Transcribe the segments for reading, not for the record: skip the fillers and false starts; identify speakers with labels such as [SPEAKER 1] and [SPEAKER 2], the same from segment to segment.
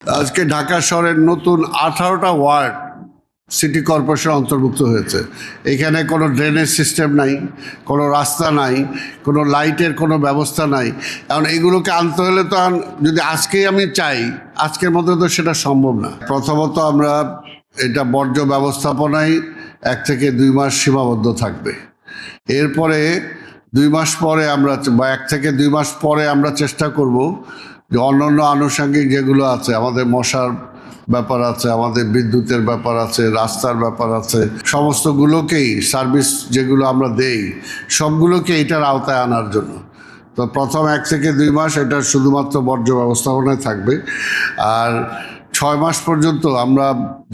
[SPEAKER 1] আজকে ঢাকা শহরের নতুন 18টা ওয়ার্ড সিটি কর্পোরেশন অন্তর্ভুক্ত হয়েছে। এখানে কোনো ড্রেনেজ সিস্টেম নাই, কোনো রাস্তা নাই, কোনো লাইটের কোনো ব্যবস্থা নাই। কারণ এগুলোকে আনতে হলে তো যদি আজকেই আমি চাই, আজকের মধ্যে তো সেটা সম্ভব না। প্রথমত আমরা এটা বর্জ্য ব্যবস্থাপনায় 1 থেকে 2 মাস সীমাবদ্ধ থাকবে। এরপরে 2 মাস পরে আমরা বা 1 থেকে 2 মাস পরে আমরা চেষ্টা করব যে অন্যান্য আনুষঙ্গিক যেগুলো আছে, আমাদের মশার ব্যাপার আছে, আমাদের বিদ্যুতের ব্যাপার আছে, রাস্তার ব্যাপার আছে, সমস্তগুলোকেই সার্ভিস যেগুলো আমরা দেই সবগুলোকে এটার আওতায় আনার জন্য। তো প্রথম 1 থেকে 2 মাস এটা শুধুমাত্র বর্জ্য ব্যবস্থাপনায় থাকবে। আর 6 মাস পর্যন্ত আমরা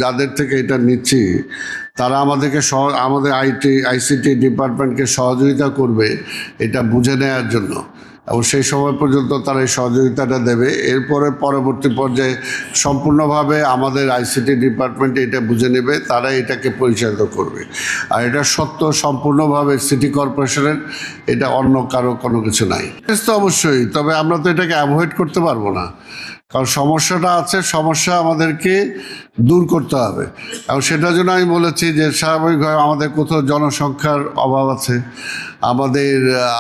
[SPEAKER 1] যাদের থেকে এটা নিচ্ছি তারা আমাদেরকে আমাদের আইসিটি ডিপার্টমেন্টকে সহযোগিতা করবে এটা বুঝে নেওয়ার জন্য, এবং সেই সময় পর্যন্ত তারা এই সহযোগিতাটা দেবে। এরপরে পরবর্তী পর্যায়ে সম্পূর্ণভাবে আমাদের আইসিটি ডিপার্টমেন্ট এটা বুঝে নেবে, তারা এটাকে পরিচালিত করবে। আর এটা সত্য সম্পূর্ণভাবে সিটি কর্পোরেশনের, এটা অন্য কারো কোনো কিছু নাই। তো অবশ্যই, তবে আমরা তো এটাকে অ্যাভয়েড করতে পারবো না, কারণ সমস্যাটা আছে, সমস্যা আমাদেরকে দূর করতে হবে। এবং সেটার জন্য আমি বলেছি যে স্বাভাবিকভাবে আমাদের কোথাও জনসংখ্যার অভাব আছে, আমাদের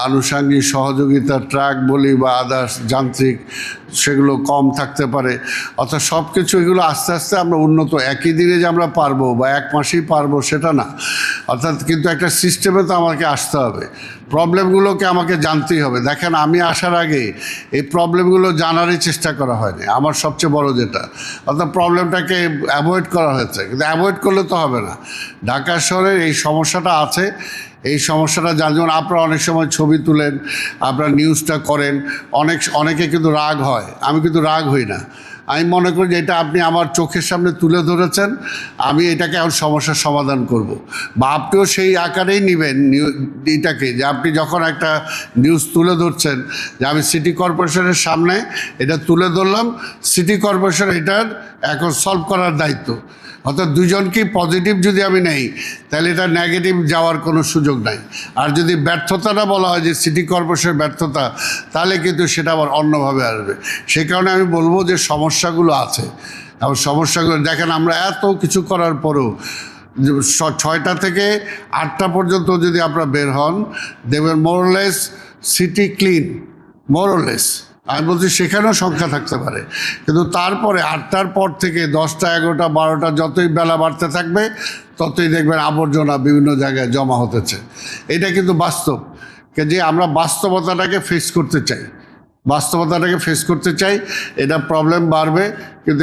[SPEAKER 1] আনুষঙ্গিক সহযোগিতা ট্রাক বলি বা আদার্স যান্ত্রিক সেগুলো কম থাকতে পারে। অর্থাৎ সব কিছু এগুলো আস্তে আস্তে আমরা উন্নত, একই দিনে যে আমরা পারবো বা 1 মাসেই পারবো সেটা না। অর্থাৎ কিন্তু একটা সিস্টেমে তো আমাকে আসতে হবে, প্রবলেমগুলোকে আমাকে জানতেই হবে। দেখেন, আমি আসার আগে এই প্রবলেমগুলো জানারই চেষ্টা করা হয়নি, আমার সবচেয়ে বড় যেটা। অর্থাৎ প্রবলেমটাকে অ্যাভয়েড করা হয়েছে, কিন্তু অ্যাভয়েড করলে তো হবে না। ঢাকা শহরের এই সমস্যাটা আছে, এই সমস্যাটা যেমন আপনারা অনেক সময় ছবি তুলেন, আপনারা নিউজটা করেন, অনেকে কিন্তু রাগ হয়, আমি কিন্তু রাগ হই না। আমি মনে করি যে এটা আপনি আমার চোখের সামনে তুলে ধরেছেন, আমি এটাকে এখন সমস্যার সমাধান করব। বা আপনিও সেই আকারেই নেবেন এটাকে, যে আপনি যখন একটা নিউজ তুলে ধরছেন যে আমি সিটি কর্পোরেশনের সামনে এটা তুলে ধরলাম, সিটি কর্পোরেশন এটার এখন সলভ করার দায়িত্ব। অর্থাৎ দুজনকেই পজিটিভ যদি আমি নেই, তাহলে এটা নেগেটিভ যাওয়ার কোনো সুযোগ নাই। আর যদি ব্যর্থতাটা বলা হয় যে সিটি কর্পোরেশনের ব্যর্থতা, তাহলে কিন্তু সেটা আবার অন্যভাবে আসবে। সেই কারণে আমি বলবো যে সমস্যাগুলো আছে, এবং সমস্যাগুলো দেখেন, আমরা এত কিছু করার পরেও 6টা থেকে 8টা পর্যন্ত যদি আপনারা বের হন, দেখবেন মোরলেস সিটি ক্লিন, মোরলেস। আমি বলছি সেখানেও সংখ্যা থাকতে পারে, কিন্তু তারপরে 8টার পর থেকে 10টা, 11টা, 12টা যতই বেলা বাড়তে থাকবে ততই দেখবেন আবর্জনা বিভিন্ন জায়গায় জমা হতেছে। এটা কিন্তু বাস্তব, যে আমরা বাস্তবতাটাকে ফেস করতে চাই, বাস্তবতাটাকে ফেস করতে চাই। এটা প্রবলেম বাড়বে, কিন্তু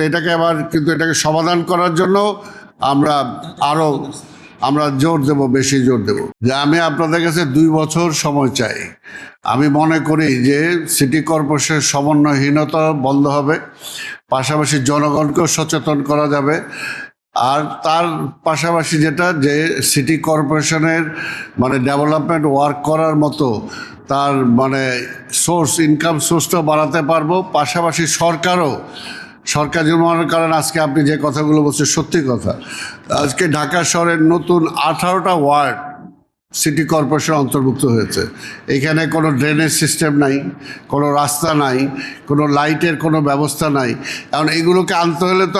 [SPEAKER 1] এটাকে সমাধান করার জন্য আমরা জোর দেব, বেশি জোর দেব। যে আমি আপনাদের কাছে 2 বছর সময় চাই। আমি মনে করি যে সিটি কর্পোরেশনের সমন্বয়হীনতা বন্ধ হবে, পাশাপাশি জনগণকেও সচেতন করা যাবে। আর তার পাশাপাশি যেটা, যে সিটি কর্পোরেশনের ডেভেলপমেন্ট ওয়ার্ক করার মতো তার ইনকাম সোর্সটা বাড়াতে পারবো। পাশাপাশি সরকার যেমন মনে করেন, আজকে আপনি যে কথাগুলো বলছেন সত্যি কথা। আজকে ঢাকা শহরের নতুন 18টা ওয়ার্ড সিটি কর্পোরেশন অন্তর্ভুক্ত হয়েছে। এখানে কোনো ড্রেনেজ সিস্টেম নাই, কোনো রাস্তা নাই, কোনো লাইটের কোনো ব্যবস্থা নাই। কারণ এগুলোকে আনতে হলে তো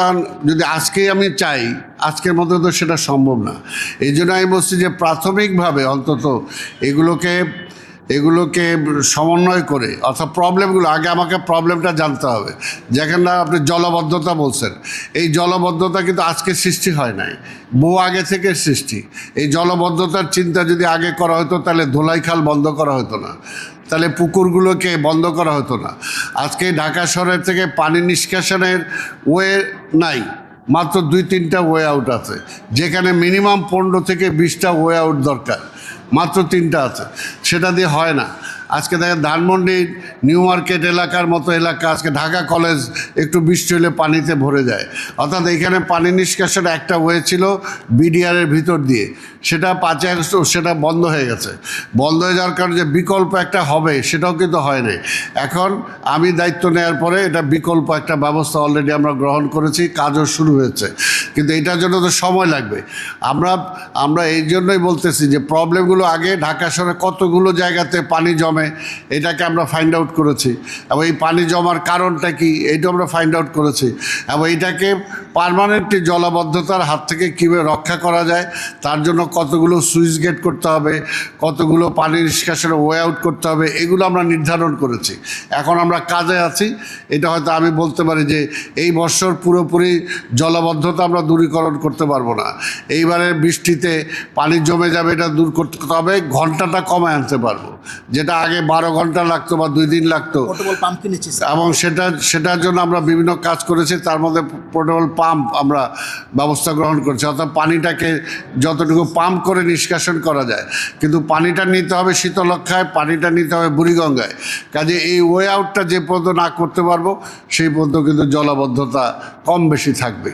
[SPEAKER 1] যদি আজকেই আমি চাই, আজকের মধ্যে তো সেটা সম্ভব না। এই জন্য আমি বলছি যে প্রাথমিকভাবে অন্তত এগুলোকে সমন্বয় করে, অর্থাৎ প্রবলেমগুলো আগে আমাকে প্রবলেমটা জানতে হবে। যেখানে আপনি জলবদ্ধতা বলছেন, এই জলবদ্ধতা কিন্তু আজকে সৃষ্টি হয় নাই, বহু আগে থেকে সৃষ্টি। এই জলবদ্ধতার চিন্তা যদি আগে করা হতো, তাহলে ধোলাইখাল বন্ধ করা হতো না, তাহলে পুকুরগুলোকে বন্ধ করা হতো না। আজকে ঢাকা শহরের থেকে পানি নিষ্কাশনের ওয়ে নাই, মাত্র 2-3টা ওয়ে আউট আছে, যেখানে মিনিমাম 15 থেকে 20টা ওয়ে আউট দরকার, মাত্র 3টা আছে। সেটা দিয়ে হয় না। আজকে দেখেন ধানমন্ডি নিউ মার্কেট এলাকার মতো এলাকা, আজকে ঢাকা কলেজ একটু বৃষ্টি হলে পানিতে ভরে যায়। অর্থাৎ এখানে পানি নিষ্কাশন একটা ওয়ে ছিল বিডিআরের ভিতর দিয়ে, সেটা 5 আগস্ট সেটা বন্ধ হয়ে গেছে। বন্ধ হয়ে যাওয়ার কারণে যে বিকল্প একটা হবে, সেটাও কিন্তু হয় নাই। এখন আমি দায়িত্ব নেওয়ার পরে এটা বিকল্প একটা ব্যবস্থা অলরেডি আমরা গ্রহণ করেছি, কাজও শুরু হয়েছে, কিন্তু এটার জন্য তো সময় লাগবে। আমরা এই জন্যই বলতেছি যে প্রবলেমগুলো আগে, ঢাকা শহরে কতগুলো জায়গাতে পানি জমে, জমে, এটাকে আমরা ফাইন্ড আউট করেছি, এবং এই পানি জমার কারণটা কি এইটা আমরা ফাইন্ড আউট করেছি, এবং এইটাকে পার্মানেন্টলি জলাবদ্ধতার হাত থেকে কীভাবে রক্ষা করা যায় তার জন্য কতগুলো সুইচ গেট করতে হবে, কতগুলো পানি নিষ্কাশনের ওয়ে আউট করতে হবে, এগুলো আমরা নির্ধারণ করেছি। এখন আমরা কাজে আছি। এটা হয়তো আমি বলতে পারি যে এই বছর পুরোপুরি জলাবদ্ধতা আমরা দূরীকরণ করতে পারবো না, এইবারের বৃষ্টিতে পানি জমে যাবে, এটা দূর করতে হবে, ঘন্টাটা কমে আনতে পারবো, যেটা আগে 12 ঘন্টা লাগতো বা 2 দিন লাগতো, এবং সেটার জন্য আমরা বিভিন্ন কাজ করেছি। তার মধ্যে পোর্টেবল পাম্প আমরা ব্যবস্থা গ্রহণ করছি, অর্থাৎ পানিটাকে যতটুকু পাম্প করে নিষ্কাশন করা যায়। কিন্তু পানিটা নিতে হবে শীতলক্ষায়, পানিটা নিতে হবে বুড়িগঙ্গায়। কাজে এই ওয়ে আউটটা যে পর্যন্ত না করতে পারবো সেই পর্যন্ত কিন্তু জলাবদ্ধতা কম বেশি থাকবে।